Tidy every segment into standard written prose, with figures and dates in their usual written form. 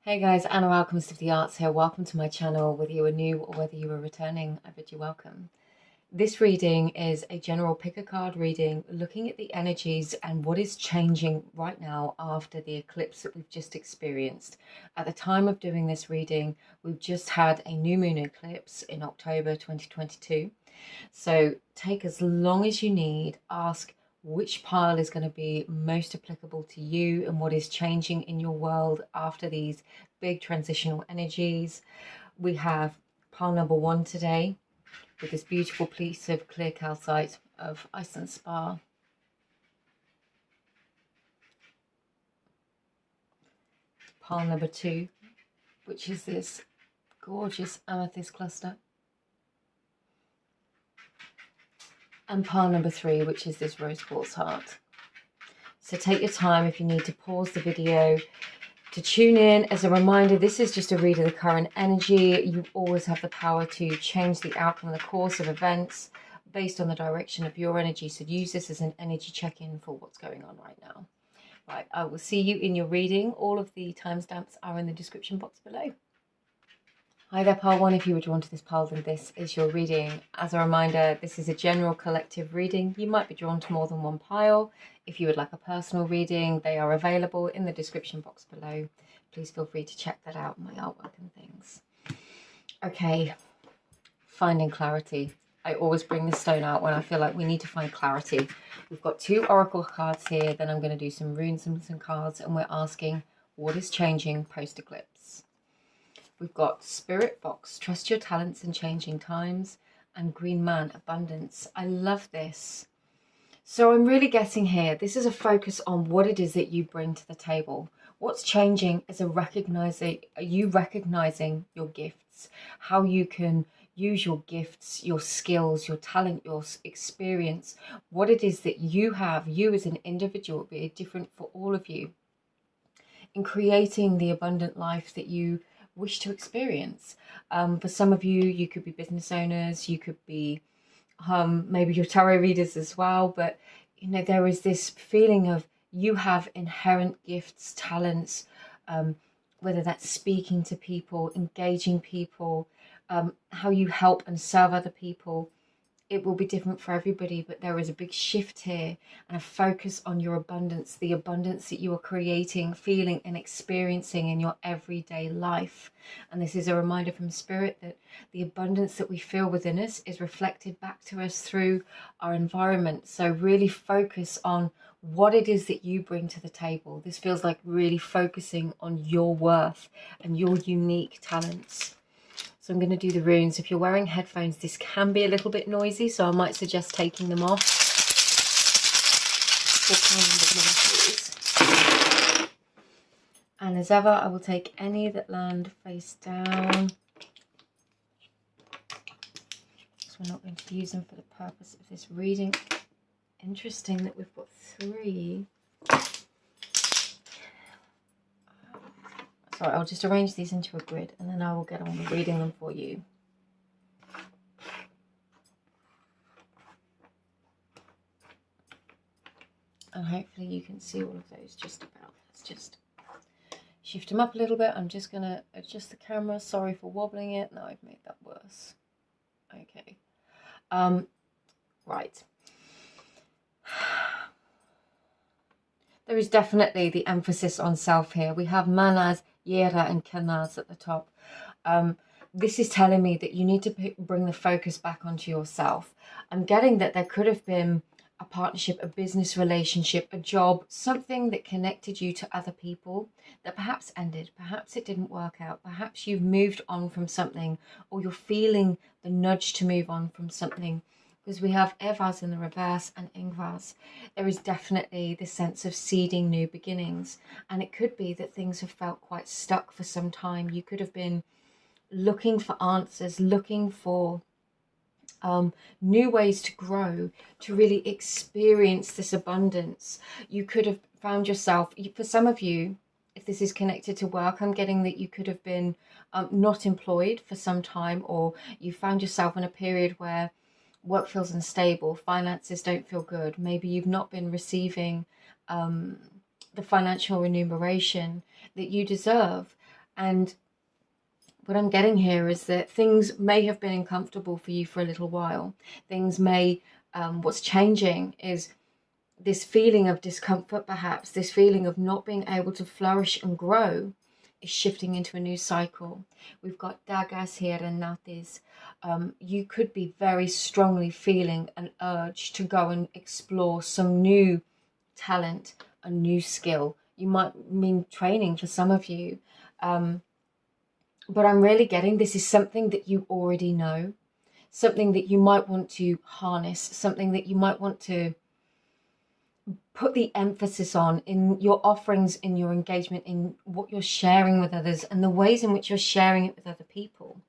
Hey guys, Anna Alchemist of the Arts here. Welcome to my channel. Whether you are new or whether you are returning, I bid you welcome. This reading is a general pick a card reading, looking at the energies and what is changing right now after the eclipse that we've just experienced. At the time of doing this reading, we've just had a new moon eclipse in October 2022. So take as long as you need, ask which pile is going to be most applicable to you and what is changing in your world after these big transitional energies. We have pile number 1 today with this beautiful piece of clear calcite of ice and spar. Pile number 2, which is this gorgeous amethyst cluster. And pile number 3, which is this rose quartz heart. So take your time if you need to pause the video to tune in. As a reminder, this is just a read of the current energy. You always have the power to change the outcome of the course of events based on the direction of your energy. So use this as an energy check-in for what's going on right now. Right, I will see you in your reading. All of the timestamps are in the description box below. Hi there, pile 1. If you were drawn to this pile, then this is your reading. As a reminder, this is a general collective reading. You might be drawn to more than one pile. If you would like a personal reading, they are available in the description box below. Please feel free to check that out, my artwork and things. Okay, finding clarity. I always bring this stone out when I feel like we need to find clarity. We've got 2 oracle cards here. Then I'm going to do some runes and some cards, and we're asking what is changing post-eclipse. We've got Spirit Box, trust your talents in changing times, and Green Man, abundance. I love this. So I'm really getting here, this is a focus on what it is that you bring to the table. What's changing is you recognizing your gifts, how you can use your gifts, your skills, your talent, your experience, what it is that you have, you as an individual, be different for all of you, in creating the abundant life that you wish to experience. For some of you, you could be business owners, you could be maybe your tarot readers as well, but you know, there is this feeling of you have inherent gifts, talents, whether that's speaking to people, engaging people, how you help and serve other people. It will be different for everybody, but there is a big shift here and a focus on your abundance, the abundance that you are creating, feeling and experiencing in your everyday life. And this is a reminder from Spirit that the abundance that we feel within us is reflected back to us through our environment. So really focus on what it is that you bring to the table. This feels like really focusing on your worth and your unique talents. So I'm going to do the runes. If you're wearing headphones, this can be a little bit noisy, so I might suggest taking them off. And as ever, I will take any that land face down. So we're not going to use them for the purpose of this reading. Interesting that we've got 3. Sorry, I'll just arrange these into a grid and then I will get on with reading them for you. And hopefully you can see all of those just about. Let's just shift them up a little bit. I'm just going to adjust the camera. Sorry for wobbling it. No, I've made that worse. Okay. Right. There is definitely the emphasis on self here. We have Manas, Yera and Kanaz at the top. This is telling me that you need to bring the focus back onto yourself. I'm getting that there could have been a partnership, a business relationship, a job, something that connected you to other people that perhaps ended, perhaps it didn't work out, perhaps you've moved on from something, or you're feeling the nudge to move on from something. Because we have Evas in the reverse and Ingvas. There is definitely this sense of seeding new beginnings. And it could be that things have felt quite stuck for some time. You could have been looking for answers, looking for new ways to grow, to really experience this abundance. You could have found yourself, for some of you, if this is connected to work, I'm getting that you could have been not employed for some time, or you found yourself in a period where work feels unstable, finances don't feel good. Maybe you've not been receiving the financial remuneration that you deserve. And what I'm getting here is that things may have been uncomfortable for you for a little while. Things may, what's changing is this feeling of discomfort, perhaps, this feeling of not being able to flourish and grow is shifting into a new cycle. We've got daggers here and natis. You could be very strongly feeling an urge to go and explore some new talent, a new skill. You might mean training for some of you. But I'm really getting this is something that you already know, something that you might want to harness, something that you might want to put the emphasis on in your offerings, in your engagement, in what you're sharing with others, and the ways in which you're sharing it with other people.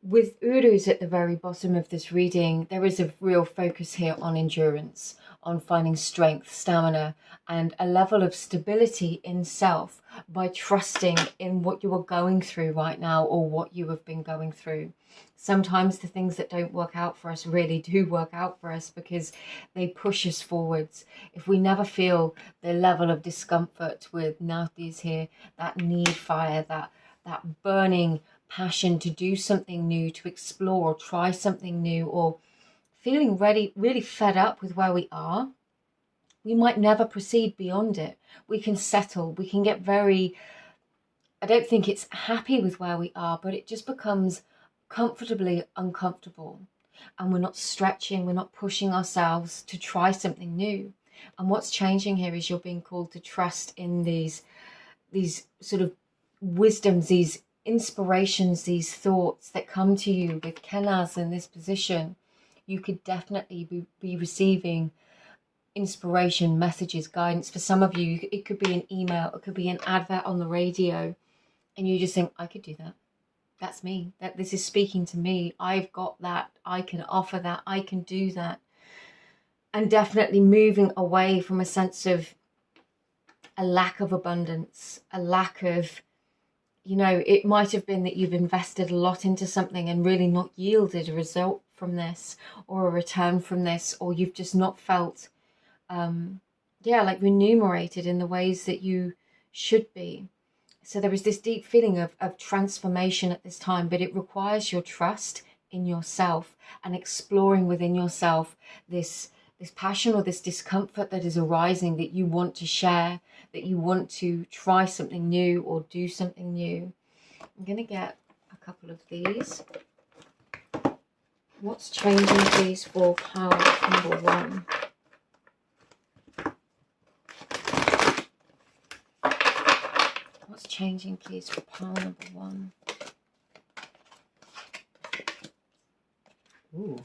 With Urus at the very bottom of this reading, there is a real focus here on endurance, on finding strength, stamina, and a level of stability in self by trusting in what you are going through right now or what you have been going through. Sometimes the things that don't work out for us really do work out for us because they push us forwards. If we never feel the level of discomfort with Nautis here, that need fire, that burning passion to do something new, to explore, or try something new, or feeling really fed up with where we are, we might never proceed beyond it. We can settle, we can get very, I don't think it's happy with where we are, but it just becomes comfortably uncomfortable. And we're not stretching, we're not pushing ourselves to try something new. And what's changing here is you're being called to trust in these sort of wisdoms, these inspirations, these thoughts that come to you with Kenaz in this position. You could definitely be receiving inspiration, messages, guidance. For some of you, it could be an email, it could be an advert on the radio, and you just think, I could do that. That's me. That this is speaking to me. I've got that. I can offer that. I can do that. And definitely moving away from a sense of a lack of abundance, a lack of, you know, it might have been that you've invested a lot into something and really not yielded a result from this or a return from this, or you've just not felt, like remunerated in the ways that you should be. So there is this deep feeling of transformation at this time, but it requires your trust in yourself and exploring within yourself this passion or this discomfort that is arising, that you want to share, that you want to try something new or do something new. I'm going to get a couple of these. What's changing, please, for power number 1? What's changing, please, for power number 1? Ooh.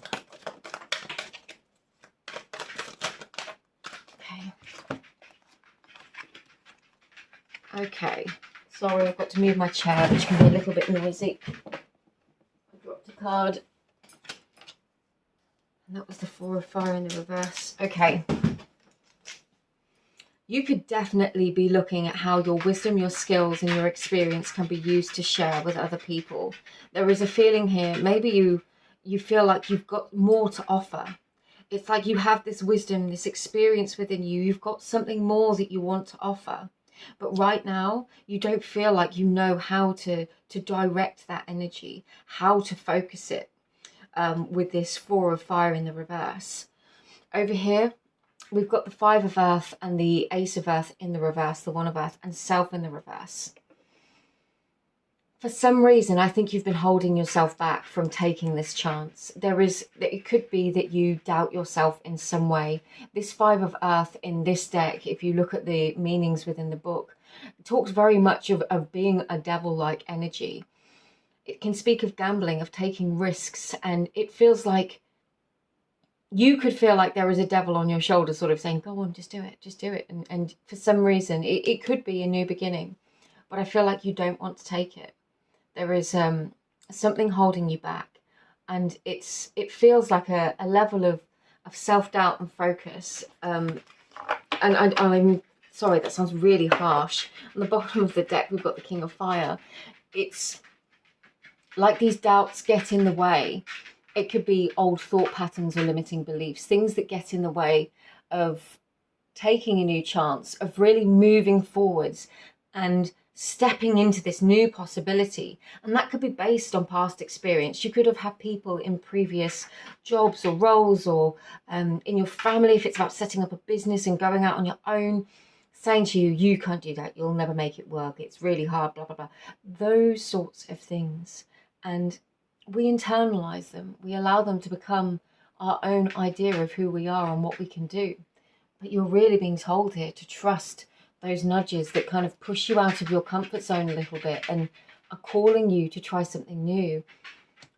Okay. Sorry, I've got to move my chair, which can be a little bit noisy. I dropped a card. And that was the 4 of Fire in the reverse. Okay. You could definitely be looking at how your wisdom, your skills, and your experience can be used to share with other people. There is a feeling here, maybe you feel like you've got more to offer. It's like you have this wisdom, this experience within you. You've got something more that you want to offer. But right now, you don't feel like you know how to direct that energy, how to focus it with this 4 of Fire in the reverse. Over here, we've got the 5 of Earth and the Ace of Earth in the reverse, the 1 of Earth, and Self in the reverse. For some reason, I think you've been holding yourself back from taking this chance. It could be that you doubt yourself in some way. This 5 of Earth in this deck, if you look at the meanings within the book, talks very much of being a devil-like energy. It can speak of gambling, of taking risks, and it feels like you could feel like there is a devil on your shoulder sort of saying, go on, just do it. And for some reason, it could be a new beginning, but I feel like you don't want to take it. There is something holding you back, and it feels like a level of self-doubt and focus. And I'm sorry, that sounds really harsh. On the bottom of the deck, we've got the King of Fire. It's like these doubts get in the way. It could be old thought patterns or limiting beliefs, things that get in the way of taking a new chance, of really moving forwards and stepping into this new possibility. And that could be based on past experience. You could have had people in previous jobs or roles, or in your family, if it's about setting up a business and going out on your own, saying to you, you can't do that, you'll never make it work, it's really hard, blah, blah, blah. Those sorts of things. And we internalize them. We allow them to become our own idea of who we are and what we can do. But you're really being told here to trust those nudges that kind of push you out of your comfort zone a little bit and are calling you to try something new.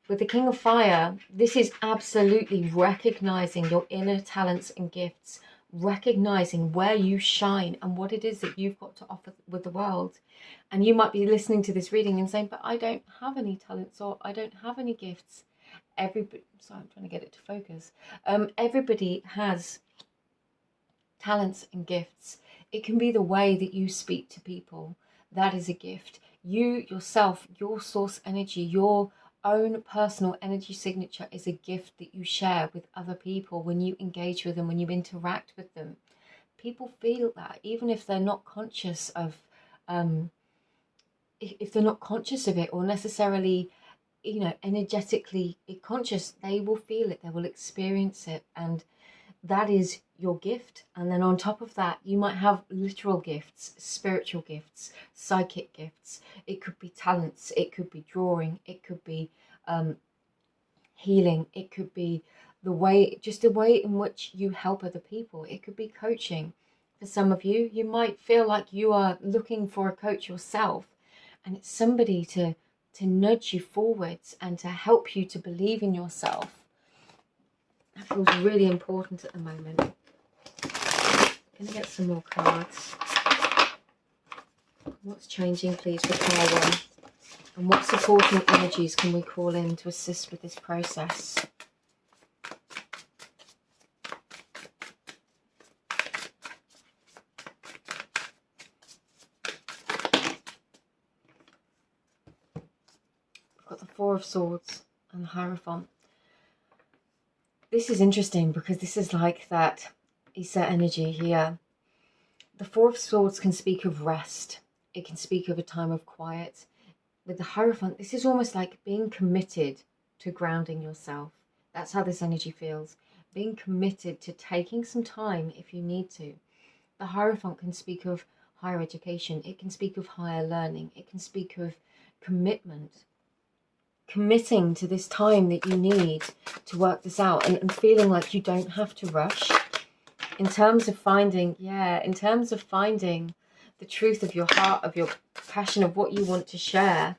With the King of Fire, this is absolutely recognizing your inner talents and gifts, recognizing where you shine and what it is that you've got to offer with the world. And you might be listening to this reading and saying, but I don't have any talents, or I don't have any gifts. Everybody, sorry, I'm trying to get it to focus. Everybody has talents and gifts. It can be the way that you speak to people. That is a gift. You yourself, your source energy, your own personal energy signature is a gift that you share with other people when you engage with them, when you interact with them. People feel that, even if they're not conscious of if they're not conscious of it, or necessarily, you know, energetically conscious, they will feel it, they will experience it, and that is your gift. And then on top of that, you might have literal gifts, spiritual gifts, psychic gifts. It could be talents, it could be drawing, it could be healing, it could be the way in which you help other people. It could be coaching. For some of you, you might feel like you are looking for a coach yourself, and it's somebody to nudge you forwards and to help you to believe in yourself. That feels really important at the moment. Going to get some more cards. What's changing, please, for pile 1? And what supporting energies can we call in to assist with this process? I've got the Four of Swords and the Hierophant. This is interesting because this is like that Issa energy here. The Four of Swords can speak of rest. It can speak of a time of quiet. With the Hierophant, this is almost like being committed to grounding yourself. That's how this energy feels. Being committed to taking some time if you need to. The Hierophant can speak of higher education. It can speak of higher learning. It can speak of commitment. Committing to this time that you need to work this out, and feeling like you don't have to rush. In terms of finding, the truth of your heart, of your passion, of what you want to share,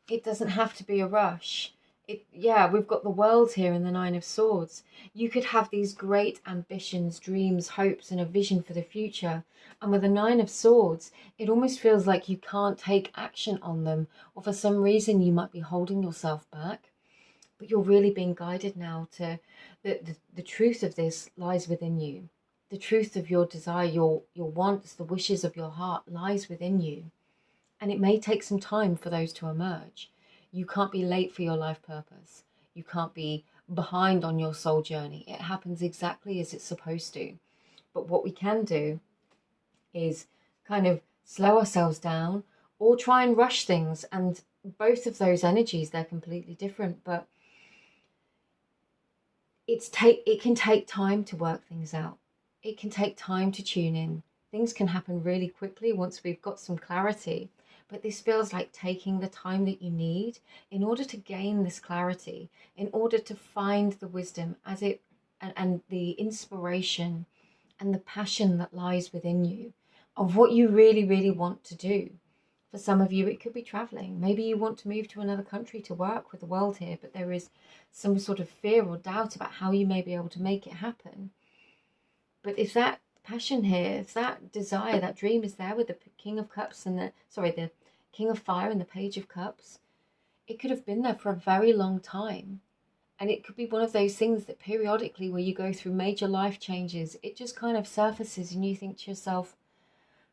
it doesn't have to be a rush. We've got the World here in the Nine of Swords. You could have these great ambitions, dreams, hopes, and a vision for the future. And with the Nine of Swords, it almost feels like you can't take action on them, or for some reason you might be holding yourself back. But you're really being guided now to the truth of this lies within you. The truth of your desire, your wants, the wishes of your heart lies within you. And it may take some time for those to emerge. You can't be late for your life purpose. You can't be behind on your soul journey. It happens exactly as it's supposed to. But what we can do is kind of slow ourselves down, or try and rush things. And both of those energies, they're completely different, but it can take time to work things out. It can take time to tune in. Things can happen really quickly once we've got some clarity. But this feels like taking the time that you need in order to gain this clarity, in order to find the wisdom and the inspiration and the passion that lies within you of what you really, really want to do. For some of you, it could be traveling. Maybe you want to move to another country to work with the World here, but there is some sort of fear or doubt about how you may be able to make it happen. But if that passion here, if that desire, that dream is there with the King of Cups and the King of Fire and the Page of Cups, it could have been there for a very long time. And it could be one of those things that periodically, where you go through major life changes, it just kind of surfaces and you think to yourself,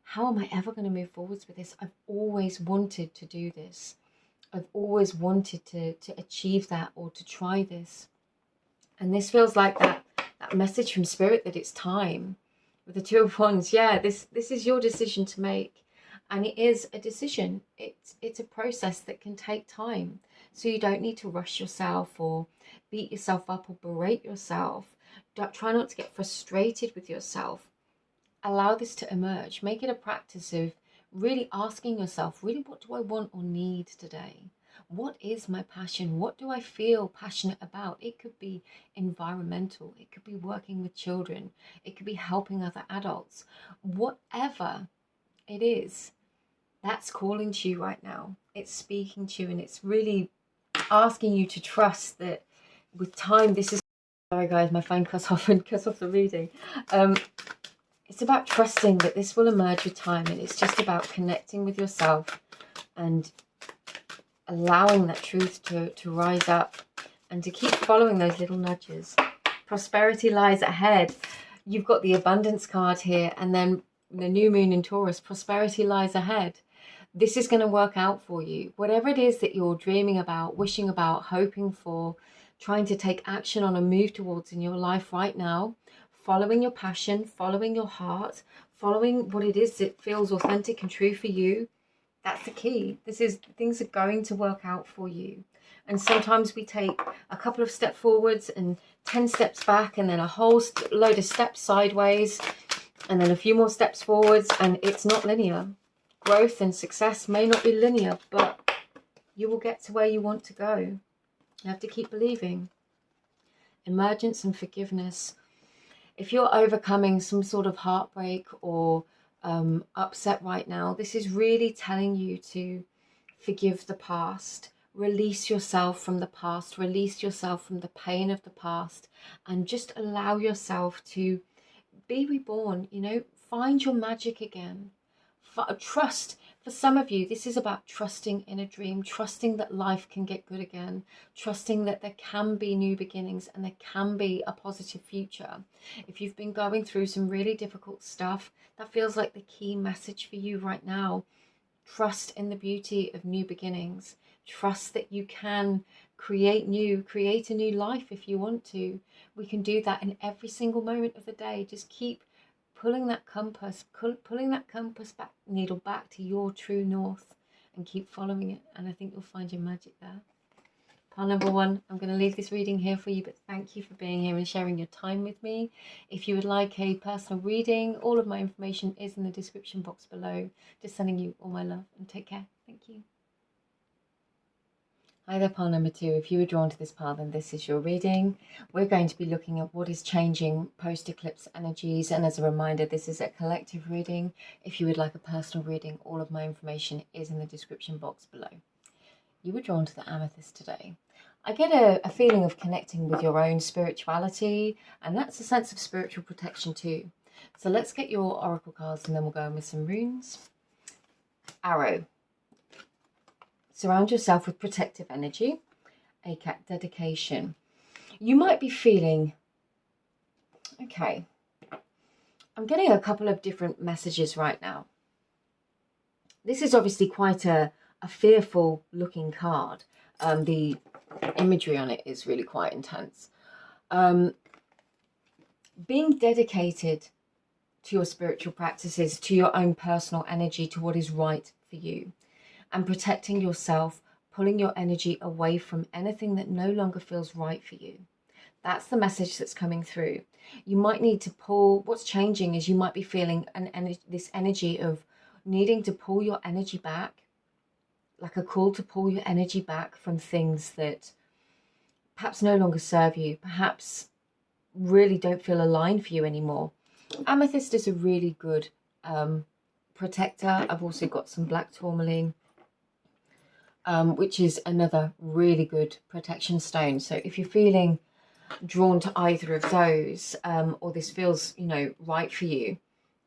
how am I ever going to move forwards with this? I've always wanted to do this. I've always wanted to achieve that, or to try this. And this feels like that message from Spirit that it's time. With the Two of Wands, this is your decision to make. And it is a decision. It's a process that can take time. So you don't need to rush yourself or beat yourself up or berate yourself. Try not to get frustrated with yourself. Allow this to emerge. Make it a practice of really asking yourself, really, what do I want or need today? What is my passion? What do I feel passionate about? It could be environmental. It could be working with children. It could be helping other adults. Whatever it is, that's calling to you right now. It's speaking to you, and it's really asking you to trust that with time, this is... Sorry guys, my phone cuts off and cuts off the reading. It's about trusting that this will emerge with time, and it's just about connecting with yourself and allowing that truth to rise up and to keep following those little nudges. Prosperity lies ahead. You've got the abundance card here, and then the new moon in Taurus. Prosperity lies ahead. This is going to work out for you. Whatever it is that you're dreaming about, wishing about, hoping for, trying to take action on and move towards in your life right now, following your passion, following your heart, following what it is that feels authentic and true for you. That's the key. Things are going to work out for you. And sometimes we take a couple of steps forwards and 10 steps back, and then a whole load of steps sideways, and then a few more steps forwards, and it's not linear. Growth and success may not be linear, but you will get to where you want to go. You have to keep believing. Emergence and forgiveness. If you're overcoming some sort of heartbreak or upset right now, this is really telling you to forgive the past. Release yourself from the past. Release yourself from the pain of the past, and just allow yourself to be reborn. You know, find your magic again. Trust. For some of you, this is about trusting in a dream, trusting that life can get good again, trusting that there can be new beginnings and there can be a positive future. If you've been going through some really difficult stuff, that feels like the key message for you right now. Trust in the beauty of new beginnings. Trust that you can create a new life if you want to. We can do that in every single moment of the day. Just keep pulling that compass needle back to your true north, and keep following it, and I think you'll find your magic there. Pile number 1, I'm going to leave this reading here for you, but thank you for being here and sharing your time with me. If you would like a personal reading, all of my information is in the description box below. Just sending you all my love, and take care. Thank you. Hi there, pile number 2. If you were drawn to this pile, then this is your reading. We're going to be looking at what is changing post-eclipse energies. And as a reminder, this is a collective reading. If you would like a personal reading, all of my information is in the description box below. You were drawn to the amethyst today. I get a feeling of connecting with your own spirituality, and that's a sense of spiritual protection too. So let's get your oracle cards, and then we'll go in with some runes. Arrow. Surround yourself with protective energy. ACAT, dedication. You might be feeling, okay, I'm getting a couple of different messages right now. This is obviously quite a fearful looking card. The imagery on it is really quite intense. Being dedicated to your spiritual practices, to your own personal energy, to what is right for you. And protecting yourself, pulling your energy away from anything that no longer feels right for you. That's the message that's coming through. You might need to pull, what's changing is you might be feeling this energy of needing to pull your energy back, like a call to pull your energy back from things that perhaps no longer serve you, perhaps really don't feel aligned for you anymore. Amethyst is a really good protector. I've also got some black tourmaline, which is another really good protection stone. So if you're feeling drawn to either of those, or this feels, you know, right for you,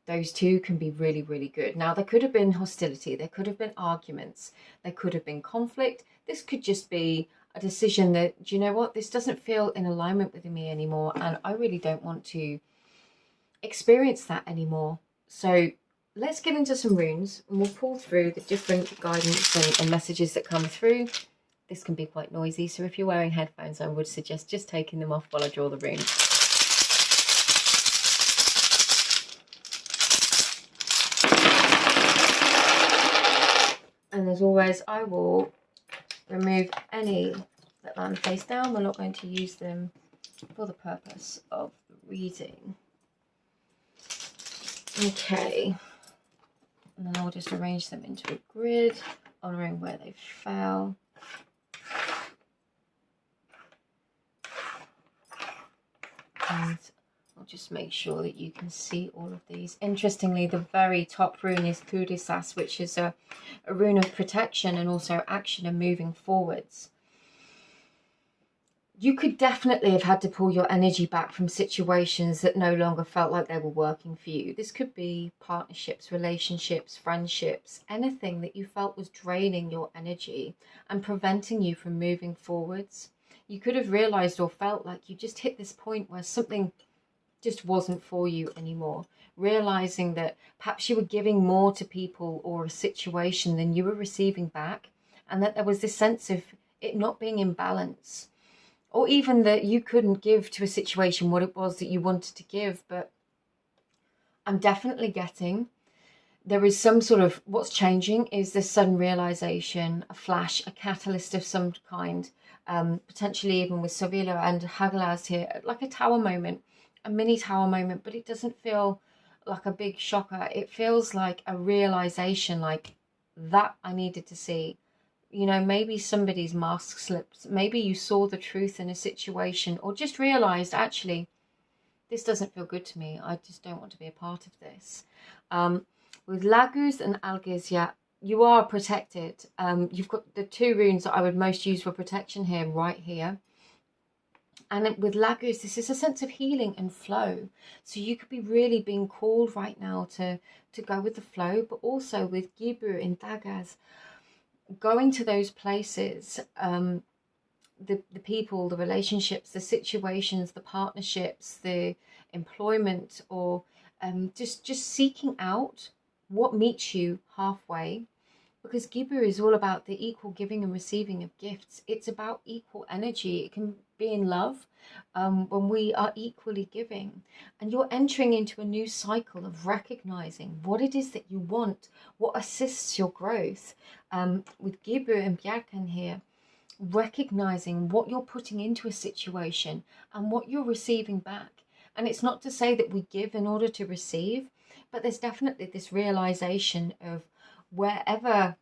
those two can be really, really good. Now, there could have been hostility, there could have been arguments, there could have been conflict. This could just be a decision that, do you know what, this doesn't feel in alignment with me anymore, and I really don't want to experience that anymore. So let's get into some runes, and we'll pull through the different guidance and messages that come through. This can be quite noisy, so if you're wearing headphones, I would suggest just taking them off while I draw the runes. as always, I will remove any that land face down. We're not going to use them for the purpose of the reading. Okay. And then I'll just arrange them into a grid, honouring where they fell. And I'll just make sure that you can see all of these. Interestingly, the very top rune is Kudisas, which is a rune of protection and also action and moving forwards. You could definitely have had to pull your energy back from situations that no longer felt like they were working for you. This could be partnerships, relationships, friendships, anything that you felt was draining your energy and preventing you from moving forwards. You could have realized or felt like you just hit this point where something just wasn't for you anymore. Realizing that perhaps you were giving more to people or a situation than you were receiving back, and that there was this sense of it not being in balance. Or even that you couldn't give to a situation what it was that you wanted to give. But I'm definitely getting there is some sort of, what's changing is this sudden realization, a flash, a catalyst of some kind, potentially even with Savila and Hagalaz here, like a tower moment, a mini tower moment, but it doesn't feel like a big shocker. It feels like a realization, like that I needed to see. You know, maybe somebody's mask slipped. Maybe you saw the truth in a situation, or just realized, actually, this doesn't feel good to me. I just don't want to be a part of this. With Lagus and Algiz, yeah, you are protected. You've got the two runes that I would most use for protection here, right here. And with Lagus, this is a sense of healing and flow. So you could be really being called right now to go with the flow, but also with Gibru and Dagaz, going to those places, the people, the relationships, the situations, the partnerships, the employment, or just seeking out what meets you halfway. Because Gibru is all about the equal giving and receiving of gifts. It's about equal energy. It can be in love when we are equally giving. And you're entering into a new cycle of recognizing what it is that you want, what assists your growth. With Gibru and Bjarkan here, recognizing what you're putting into a situation and what you're receiving back. And it's not to say that we give in order to receive, but there's definitely this realization of wherever,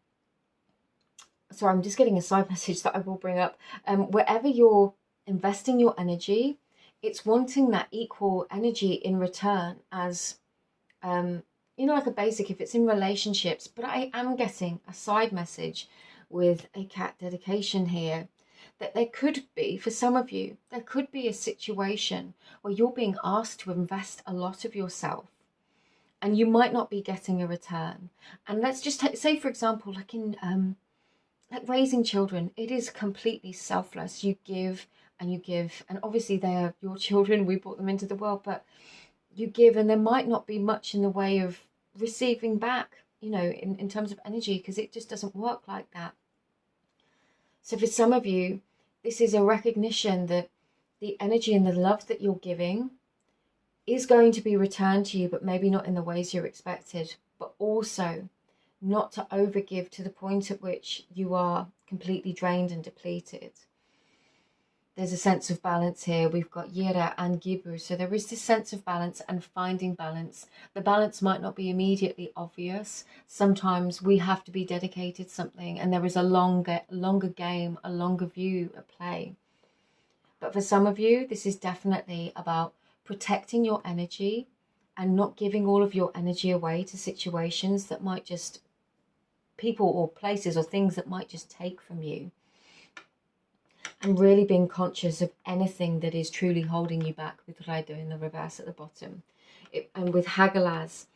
sorry, I'm just getting a side message that I will bring up, wherever you're investing your energy, it's wanting that equal energy in return as, you know, like a basic, if it's in relationships. But I am getting a side message with a cat dedication here, that there could be, for some of you, there could be a situation where you're being asked to invest a lot of yourself and you might not be getting a return. And let's just say, for example, like in like raising children, it is completely selfless. You give, and obviously they are your children, we brought them into the world, but you give and there might not be much in the way of receiving back, you know, in terms of energy, because it just doesn't work like that. So for some of you, this is a recognition that the energy and the love that you're giving is going to be returned to you, but maybe not in the ways you're expected, but also not to overgive to the point at which you are completely drained and depleted. There's a sense of balance here. We've got Yira and Gibru. So there is this sense of balance and finding balance. The balance might not be immediately obvious. Sometimes we have to be dedicated to something and there is a longer game, a longer view at play. But for some of you, this is definitely about protecting your energy and not giving all of your energy away to situations that might just, people or places or things that might just take from you. And really being conscious of anything that is truly holding you back, with Raido in the reverse at the bottom. And with Hagalaz,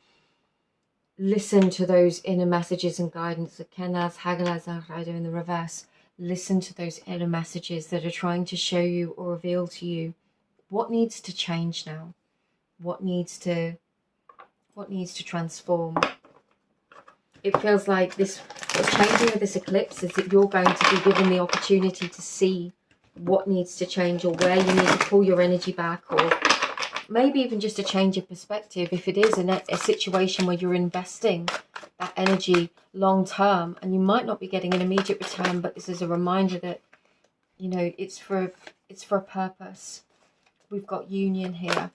listen to those inner messages and guidance. Kenaz, Hagalaz and Raido in the reverse. Listen to those inner messages that are trying to show you or reveal to you what needs to change now, what needs to transform. It feels like this, what's changing with this eclipse is that you're going to be given the opportunity to see what needs to change or where you need to pull your energy back, or maybe even just a change of perspective. If it is a situation where you're investing that energy long term, and you might not be getting an immediate return, but this is a reminder that, you know, it's for a purpose. We've got union here.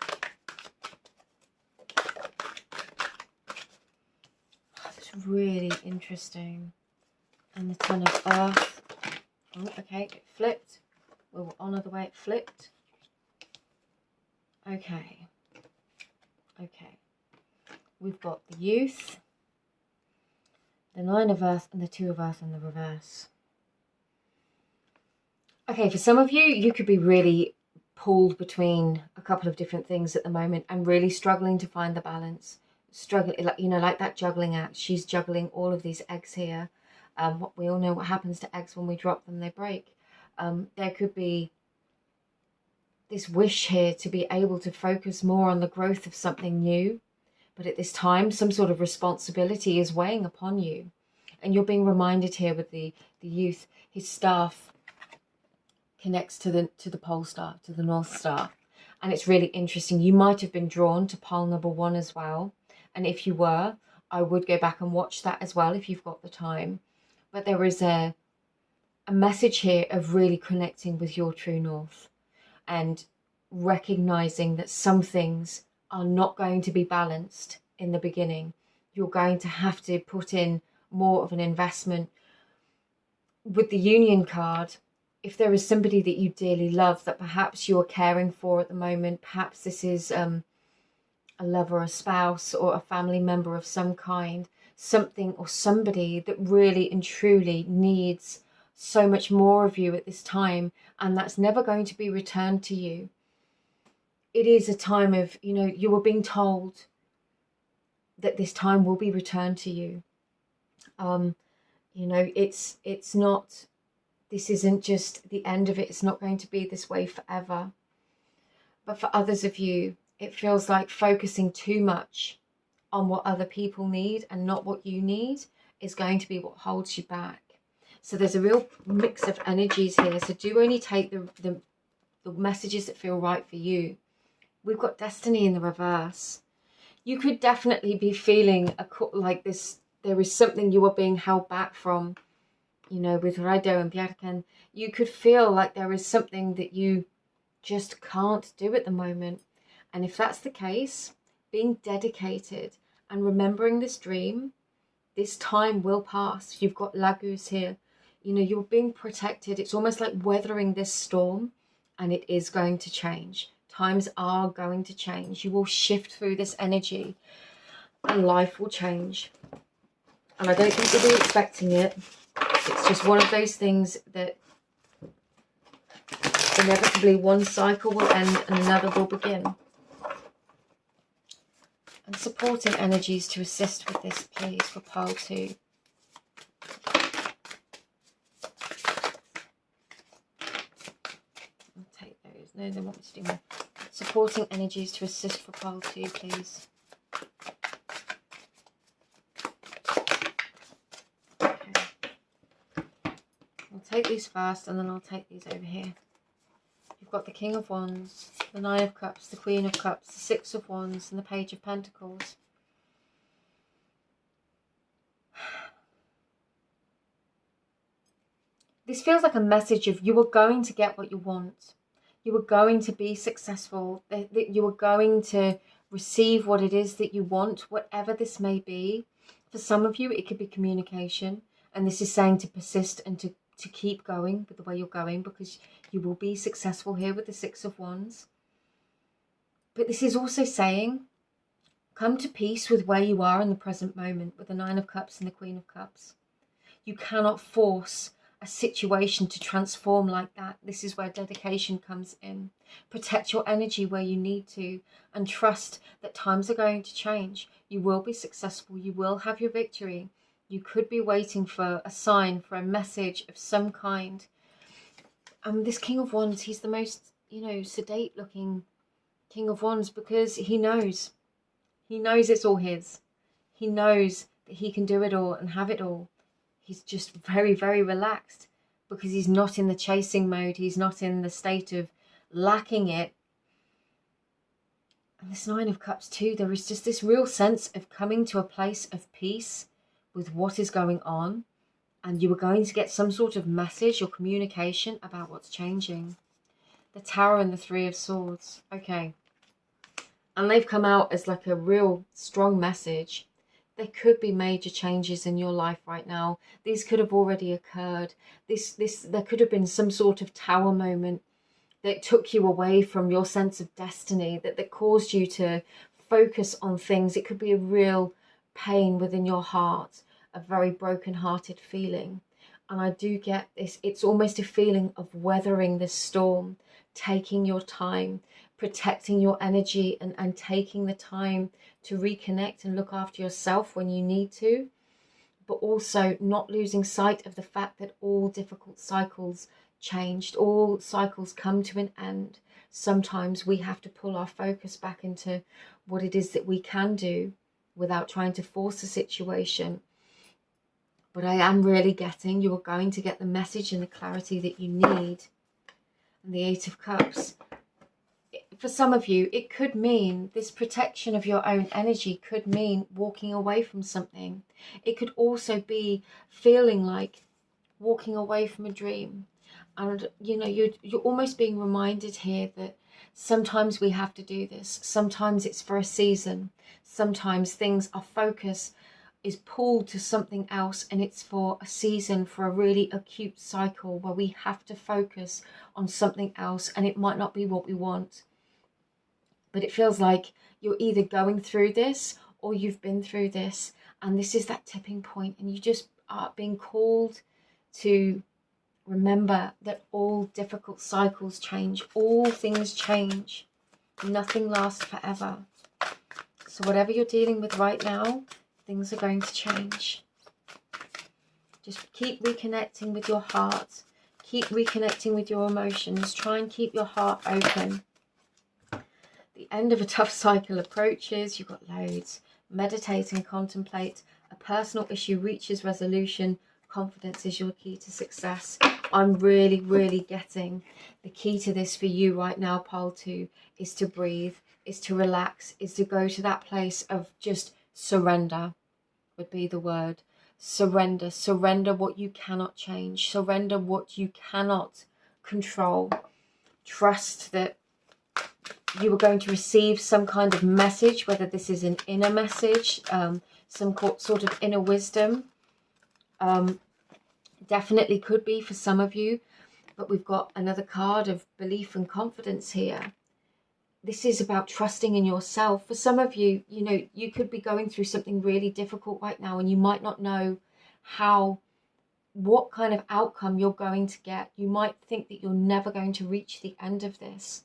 It's really interesting. And the Ton of Earth. Oh, okay, it flipped. We will honour the way it flipped. Okay. Okay. We've got the Youth, the Nine of Earth, and the Two of Earth in the reverse. Okay, for some of you, you could be really pulled between a couple of different things at the moment and really struggling to find the balance. Struggling, like, you know, like that juggling act. She's juggling all of these eggs here. What we all know what happens to eggs when we drop them, they break. There could be this wish here to be able to focus more on the growth of something new. But at this time, some sort of responsibility is weighing upon you. And you're being reminded here with the Youth, his staff connects to the pole star, to the North Star. And it's really interesting. You might have been drawn to pole number 1 as well. And if you were, I would go back and watch that as well if you've got the time. But there is a message here of really connecting with your true north and recognizing that some things are not going to be balanced in the beginning. You're going to have to put in more of an investment. With the Union card, if there is somebody that you dearly love that perhaps you are caring for at the moment, perhaps this is a lover, a spouse, or a family member of some kind, something or somebody that really and truly needs so much more of you at this time, and that's never going to be returned to you. It is a time of, you know, you were being told that this time will be returned to you. You know, it's not, this isn't just the end of it. It's not going to be this way forever. But for others of you, it feels like focusing too much on what other people need and not what you need is going to be what holds you back. So there's a real mix of energies here. So do only take the messages that feel right for you. We've got Destiny in the reverse. You could definitely be feeling like this. There is something you are being held back from, you know, with Raido and Bjarken. You could feel like there is something that you just can't do at the moment. And if that's the case, being dedicated and remembering this dream, this time will pass. You've got Lagus here. You know, you're being protected. It's almost like weathering this storm, and it is going to change. Times are going to change. You will shift through this energy and life will change. And I don't think you'll be expecting it. It's just one of those things that inevitably one cycle will end and another will begin. And supporting energies to assist with this, please, for pile 2. I'll take those. No, they want me to do more. Supporting energies to assist for pile 2, please. Okay. I'll take these first and then I'll take these over here. You've got the King of Wands, the Nine of Cups, the Queen of Cups, the Six of Wands, and the Page of Pentacles. This feels like a message of you are going to get what you want. You are going to be successful. That you are going to receive what it is that you want, whatever this may be. For some of you, it could be communication. And this is saying to persist and to keep going with the way you're going, because you will be successful here with the Six of Wands. But this is also saying, come to peace with where you are in the present moment with the Nine of Cups and the Queen of Cups. You cannot force a situation to transform like that. This is where dedication comes in. Protect your energy where you need to and trust that times are going to change. You will be successful. You will have your victory. You could be waiting for a sign, for a message of some kind. This King of Wands, he's the most, you know, sedate looking King of Wands, because he knows. He knows it's all his. He knows that he can do it all and have it all. He's just very, very relaxed because he's not in the chasing mode. He's not in the state of lacking it. And this Nine of Cups too, there is just this real sense of coming to a place of peace with what is going on. And you are going to get some sort of message or communication about what's changing. The Tower and the Three of Swords. Okay. And they've come out as like a real strong message. There could be major changes in your life right now. These could have already occurred. There could have been some sort of tower moment that took you away from your sense of destiny, that caused you to focus on things. It could be a real pain within your heart, a very broken-hearted feeling. And I do get this. It's almost a feeling of weathering this storm, taking your time, protecting your energy, and taking the time to reconnect and look after yourself when you need to, but also not losing sight of the fact that all difficult cycles changed. All cycles come to an end. Sometimes we have to pull our focus back into what it is that we can do without trying to force a situation. But I am really getting, you are going to get the message and the clarity that you need. And the Eight of Cups. For some of you, it could mean this protection of your own energy could mean walking away from something. It could also be feeling like walking away from a dream. And, you know, you're almost being reminded here that sometimes we have to do this. Sometimes it's for a season. Sometimes our focus is pulled to something else, and it's for a season, for a really acute cycle where we have to focus on something else, and it might not be what we want. But it feels like you're either going through this or you've been through this, and this is that tipping point, and you just are being called to remember that all difficult cycles change. All things change. Nothing lasts forever. So whatever you're dealing with right now, things are going to change. Just keep reconnecting with your heart. Keep reconnecting with your emotions. Try and keep your heart open. The end of a tough cycle approaches. You've got loads. Meditate and contemplate. A personal issue reaches resolution. Confidence is your key to success. I'm really, really getting the key to this for you right now, pile 2, is to breathe, is to relax, is to go to that place of just surrender, would be the word. Surrender. Surrender what you cannot change. Surrender what you cannot control. Trust that you are going to receive some kind of message, whether this is an inner message, some sort of inner wisdom. Definitely could be for some of you, but we've got another card of belief and confidence here. This is about trusting in yourself. For some of you, you know, you could be going through something really difficult right now, and you might not know what kind of outcome you're going to get. You might think that you're never going to reach the end of this.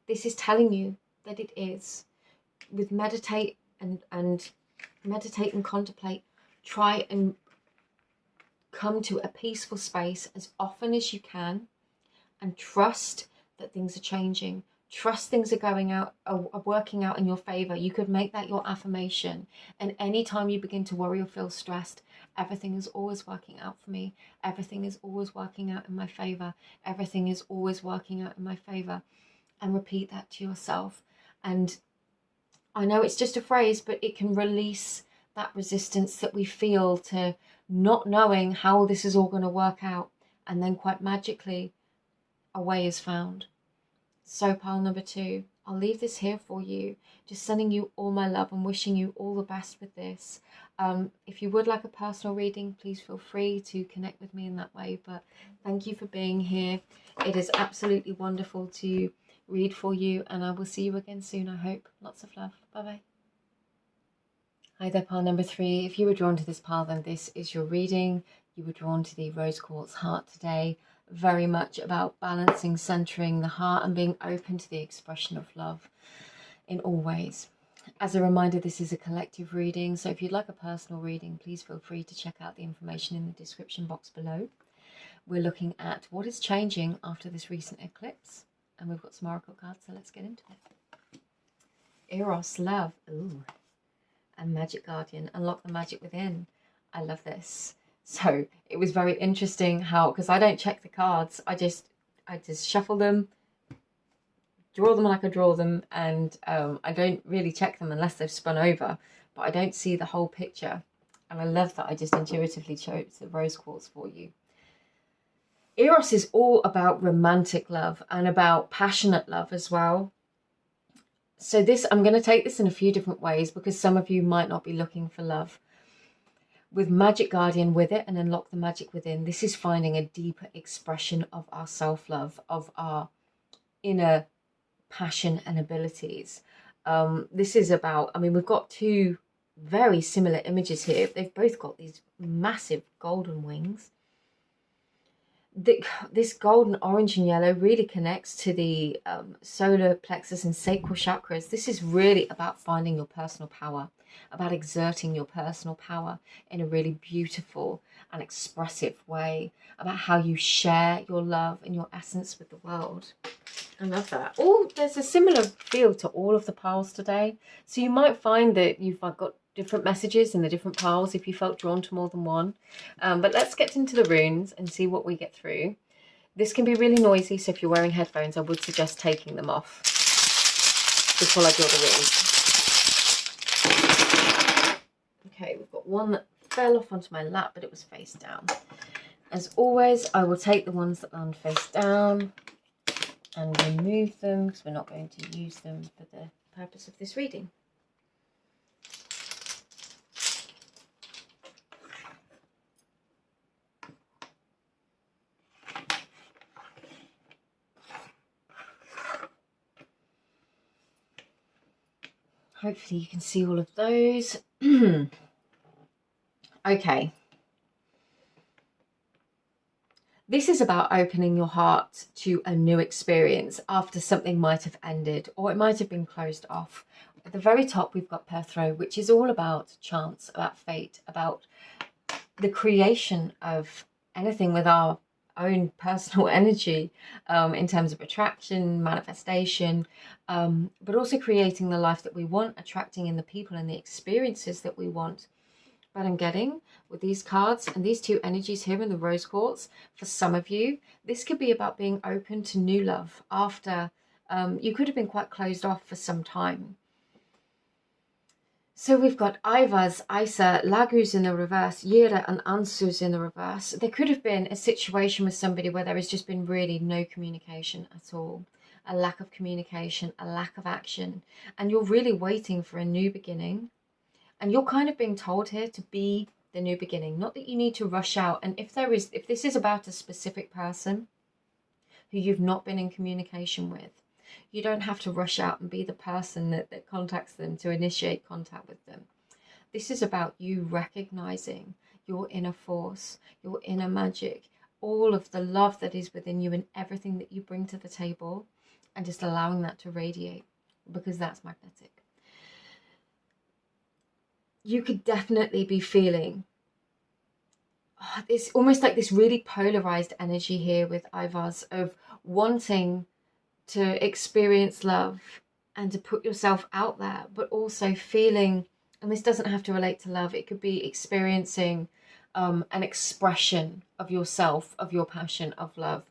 This is telling you that it is. With meditate and contemplate, try and come to a peaceful space as often as you can, and trust that things are changing. Trust things are working out in your favor. You could make that your affirmation. And anytime you begin to worry or feel stressed, everything is always working out for me. Everything is always working out in my favor. Everything is always working out in my favor. And repeat that to yourself. And I know it's just a phrase, but it can release that resistance that we feel to not knowing how this is all going to work out. And then quite magically, a way is found. So pile number 2, I'll leave this here for you. Just sending you all my love and wishing you all the best with this. If you would like a personal reading, please feel free to connect with me in that way. But thank you for being here. It is absolutely wonderful to read for you, and I will see you again soon, I hope. Lots of love. Bye-bye. Hi there, pile number 3. If you were drawn to this pile, then this is your reading. You were drawn to the Rose Quartz Heart today. Very much about balancing, centering the heart, and being open to the expression of love in all ways. As a reminder, this is a collective reading, so if you'd like a personal reading, please feel free to check out the information in the description box below. We're looking at what is changing after this recent eclipse, and we've got some oracle cards, so let's get into it. Eros, love, ooh, and Magic Guardian, unlock the magic within. I love this. So it was very interesting how, because I don't check the cards, I just shuffle them, draw them like I draw them, and I don't really check them unless they've spun over, but I don't see the whole picture. And I love that I just intuitively chose the rose quartz for you. Eros is all about romantic love and about passionate love as well. So this, I'm going to take this in a few different ways because some of you might not be looking for love. With Magic Guardian with it and Unlock the Magic Within, this is finding a deeper expression of our self-love, of our inner passion and abilities. This is about, I mean, we've got two very similar images here. They've both got these massive golden wings. This golden, orange and yellow really connects to the solar plexus and sacral chakras. This is really about finding your personal power, about exerting your personal power in a really beautiful and expressive way, about how you share your love and your essence with the world. I love that. Oh, there's a similar feel to all of the piles today. So you might find that you've got different messages in the different piles if you felt drawn to more than one. But let's get into the runes and see what we get through. This can be really noisy, so if you're wearing headphones, I would suggest taking them off before I draw the runes. Okay, we've got one that fell off onto my lap, but it was face down. As always, I will take the ones that land face down and remove them because we're not going to use them for the purpose of this reading. Hopefully you can see all of those. Okay. This is about opening your heart to a new experience after something might have ended or it might have been closed off. At the very top, we've got Perthro, which is all about chance, about fate, about the creation of anything with our own personal energy, in terms of attraction, manifestation, but also creating the life that we want, attracting in the people and the experiences that we want. But I'm getting with these cards and these two energies here in the rose quartz, for some of you, this could be about being open to new love after you could have been quite closed off for some time. So we've got Ivaz, Isa, Lagu's in the reverse, Yira and Ansu's in the reverse. There could have been a situation with somebody where there has just been really no communication at all. A lack of communication, a lack of action. And you're really waiting for a new beginning. And you're kind of being told here to be the new beginning. Not that you need to rush out. And if this is about a specific person who you've not been in communication with, you don't have to rush out and be the person that contacts them to initiate contact with them. This is about you recognizing your inner force, your inner magic, all of the love that is within you and everything that you bring to the table, and just allowing that to radiate, because that's magnetic. You could definitely be feeling this almost like this really polarized energy here with Ivaz of wanting to experience love and to put yourself out there, but also feeling, and this doesn't have to relate to love, it could be experiencing an expression of yourself, of your passion, of love.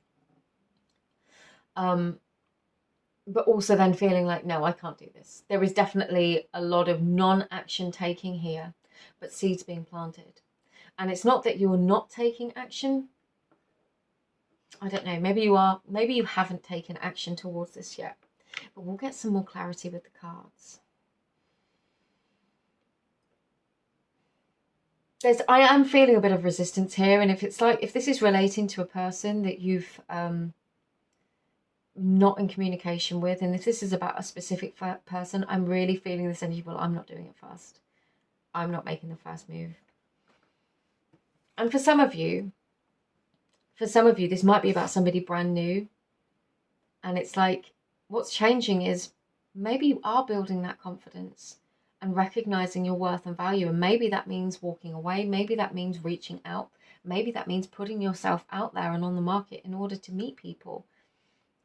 But also then feeling like, no, I can't do this. There is definitely a lot of non-action taking here, but seeds being planted. And it's not that you're not taking action. I don't know, maybe you are, maybe you haven't taken action towards this yet, but we'll get some more clarity with the cards. I am feeling a bit of resistance here, and if this is relating to a person that you've not in communication with, and if this is about a specific person, I'm really feeling this energy, well, I'm not doing it first. I'm not making the first move. And for some of you, this might be about somebody brand new. And it's like, what's changing is maybe you are building that confidence and recognizing your worth and value. And maybe that means walking away. Maybe that means reaching out. Maybe that means putting yourself out there and on the market in order to meet people.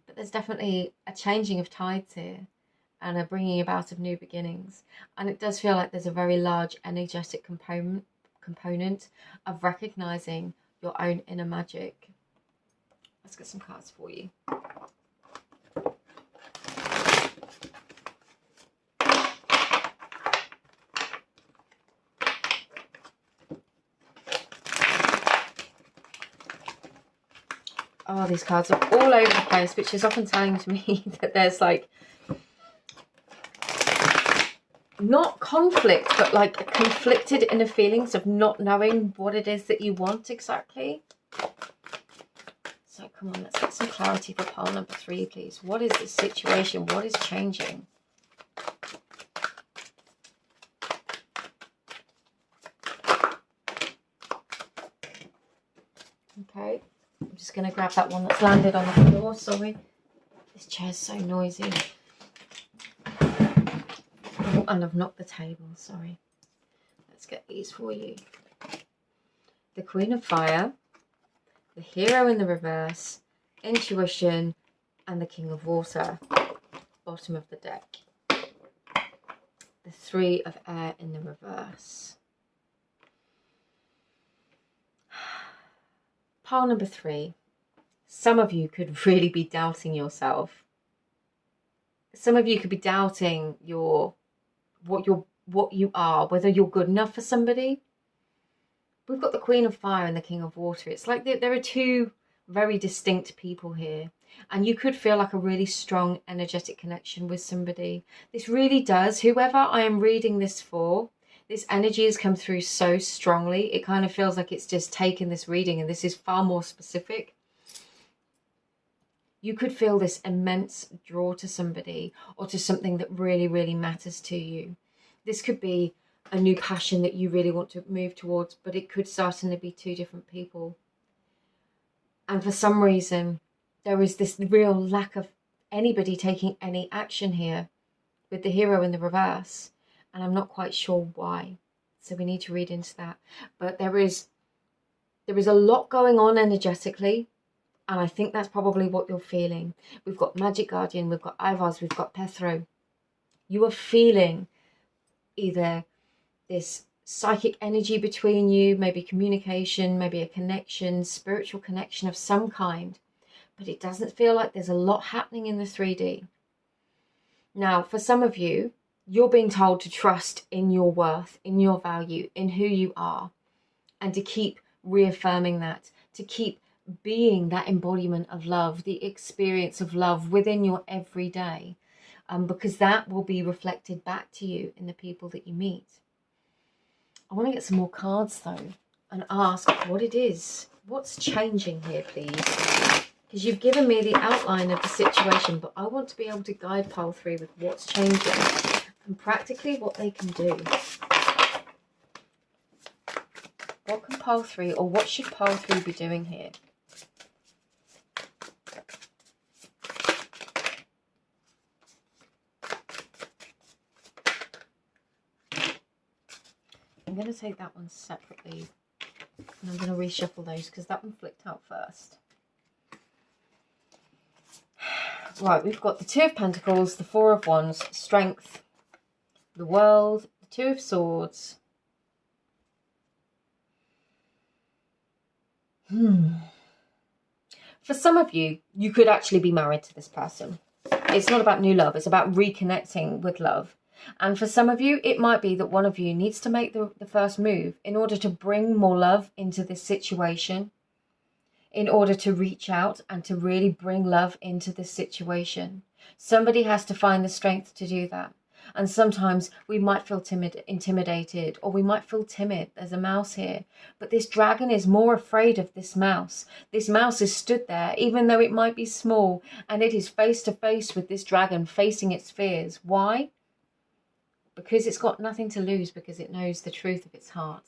But there's definitely a changing of tides here and a bringing about of new beginnings. And it does feel like there's a very large energetic component of recognizing your own inner magic. Let's get some cards for you. Oh, these cards are all over the place, which is often telling to me that there's like, not conflict, but like conflicted inner feelings of not knowing what it is that you want exactly. So come on, let's get some clarity for pile number 3, please. What is the situation? What is changing? Okay, I'm just going to grab that one that's landed on the floor. Sorry, this chair's so noisy. Oh, and I've knocked the table. Sorry. Let's get these for you. The Queen of Fire, the Hero in the reverse, Intuition, and the King of Water, bottom of the deck. The Three of Air in the reverse. Pile number 3. Some of you could really be doubting yourself. Some of you could be doubting what you are, whether you're good enough for somebody. We've got the Queen of Fire and the King of Water. It's like there are two very distinct people here. And you could feel like a really strong energetic connection with somebody. This really does. Whoever I am reading this for, this energy has come through so strongly. It kind of feels like it's just taken this reading, and this is far more specific. You could feel this immense draw to somebody or to something that really, really matters to you. This could be a new passion that you really want to move towards, but it could certainly be two different people. And for some reason, there is this real lack of anybody taking any action here with the Hero in the reverse. And I'm not quite sure why. So we need to read into that. But there is a lot going on energetically. And I think that's probably what you're feeling. We've got Magic Guardian, we've got Ivars, we've got Pethro. You are feeling either this psychic energy between you, maybe communication, maybe a connection, spiritual connection of some kind. But it doesn't feel like there's a lot happening in the 3D. Now, for some of you, you're being told to trust in your worth, in your value, in who you are, and to keep reaffirming that, to keep being that embodiment of love, the experience of love within your everyday, because that will be reflected back to you in the people that you meet. I want to get some more cards though and ask what it is. What's changing here, please? Because you've given me the outline of the situation, but I want to be able to guide pile 3 with what's changing and practically what they can do. What can pile 3, or what should pile 3 be doing here? I'm going to take that one separately, and I'm going to reshuffle those because that one flicked out first. Right, we've got the Two of Pentacles, the Four of Wands, Strength, the World, the Two of Swords. For some of you, you could actually be married to this person. It's not about new love, it's about reconnecting with love. And for some of you, it might be that one of you needs to make the first move in order to bring more love into this situation, in order to reach out and to really bring love into this situation. Somebody has to find the strength to do that. And sometimes we might feel intimidated, or we might feel timid. There's a mouse here. But this dragon is more afraid of this mouse. This mouse is stood there, even though it might be small, and it is face to face with this dragon, facing its fears. Why? Because it's got nothing to lose, because it knows the truth of its heart.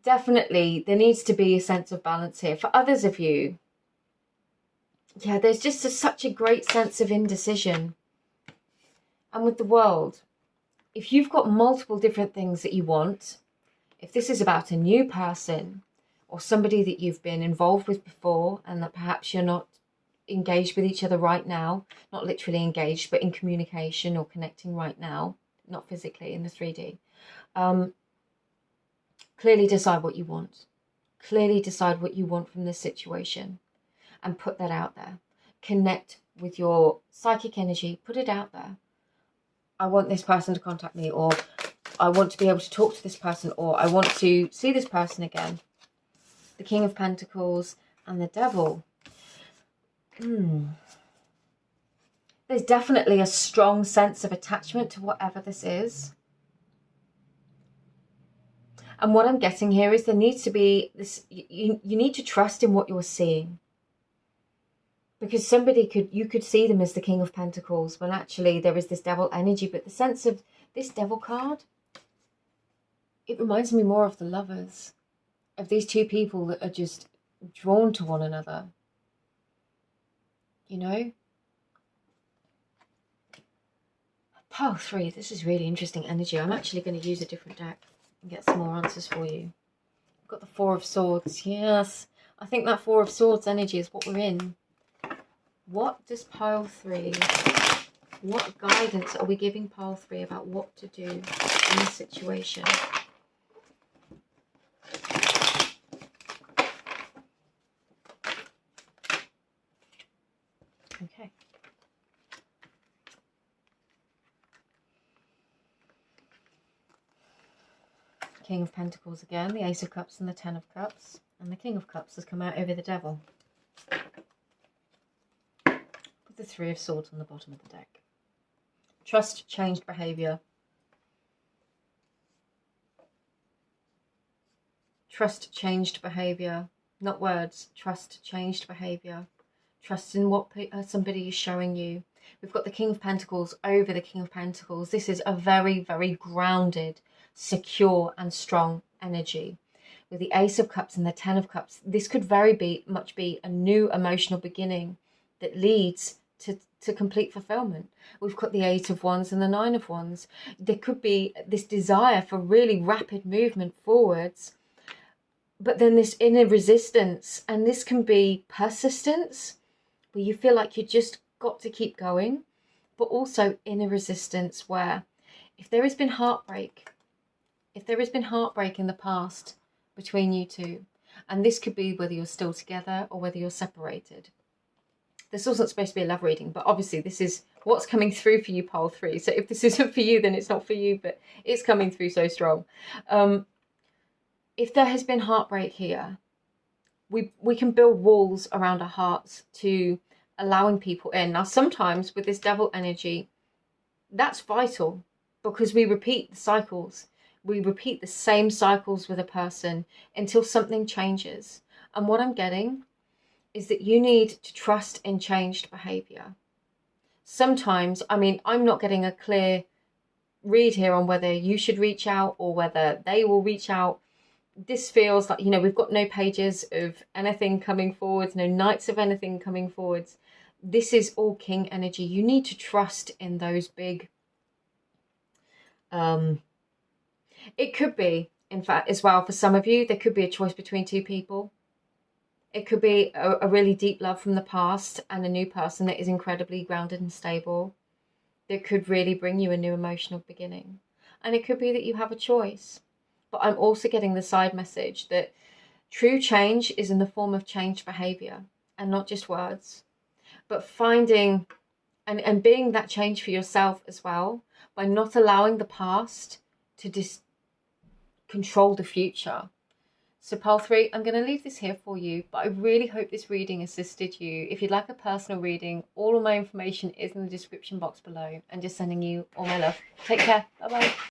Definitely, there needs to be a sense of balance here. For others of you, yeah, there's just such a great sense of indecision. And with the World, if you've got multiple different things that you want, if this is about a new person or somebody that you've been involved with before and that perhaps you're not engaged with each other right now, not literally engaged, but in communication or connecting right now, not physically in the 3D, clearly decide what you want. Clearly decide what you want from this situation and put that out there. Connect with your psychic energy, put it out there. I want this person to contact me, or I want to be able to talk to this person, or I want to see this person again. The King of Pentacles, and the Devil. There's definitely a strong sense of attachment to whatever this is. And what I'm getting here is there needs to be this, you need to trust in what you're seeing. Because you could see them as the King of Pentacles when actually there is this Devil energy. But the sense of this Devil card, it reminds me more of the Lovers. Of these two people that are just drawn to one another. You know? Pile 3, this is really interesting energy. I'm actually going to use a different deck and get some more answers for you. I've got the 4 of Swords. Yes, I think that 4 of Swords energy is what we're in. What does pile 3, what guidance are we giving pile 3 about what to do in this situation? Okay. King of Pentacles again, the Ace of Cups and the 10 of Cups. And the King of Cups has come out over the Devil. Put the 3 of Swords on the bottom of the deck. Trust changed behaviour. Trust changed behaviour. Not words. Trust changed behaviour. Trust in what somebody is showing you. We've got the King of Pentacles over the King of Pentacles. This is a very, very grounded, secure and strong energy. With the Ace of Cups and the 10 of Cups, this could very much be a new emotional beginning that leads to complete fulfillment. We've got the 8 of Wands and the 9 of Wands. There could be this desire for really rapid movement forwards, but then this inner resistance, and this can be persistence, where you feel like you just got to keep going, but also inner resistance where if there has been heartbreak, in the past between you two, and this could be whether you're still together or whether you're separated. This wasn't supposed to be a love reading, but obviously this is what's coming through for you, pile 3. So if this isn't for you, then it's not for you, but it's coming through so strong. If there has been heartbreak here, we can build walls around our hearts to allowing people in. Now, sometimes with this Devil energy, that's vital because we repeat the cycles. We repeat the same cycles with a person until something changes. And what I'm getting is that you need to trust in changed behaviour. Sometimes, I mean, I'm not getting a clear read here on whether you should reach out or whether they will reach out. This feels like, you know, we've got no pages of anything coming forwards, no knights of anything coming forwards. This is all King energy. You need to trust in those big... it could be, in fact, as well, for some of you, there could be a choice between two people. It could be a really deep love from the past and a new person that is incredibly grounded and stable. That could really bring you a new emotional beginning. And it could be that you have a choice. But I'm also getting the side message that true change is in the form of changed behaviour and not just words. But finding and being that change for yourself as well by not allowing the past to control the future. So pile 3, I'm going to leave this here for you, but I really hope this reading assisted you. If you'd like a personal reading, all of my information is in the description box below, and just sending you all my love. Take care. Bye-bye.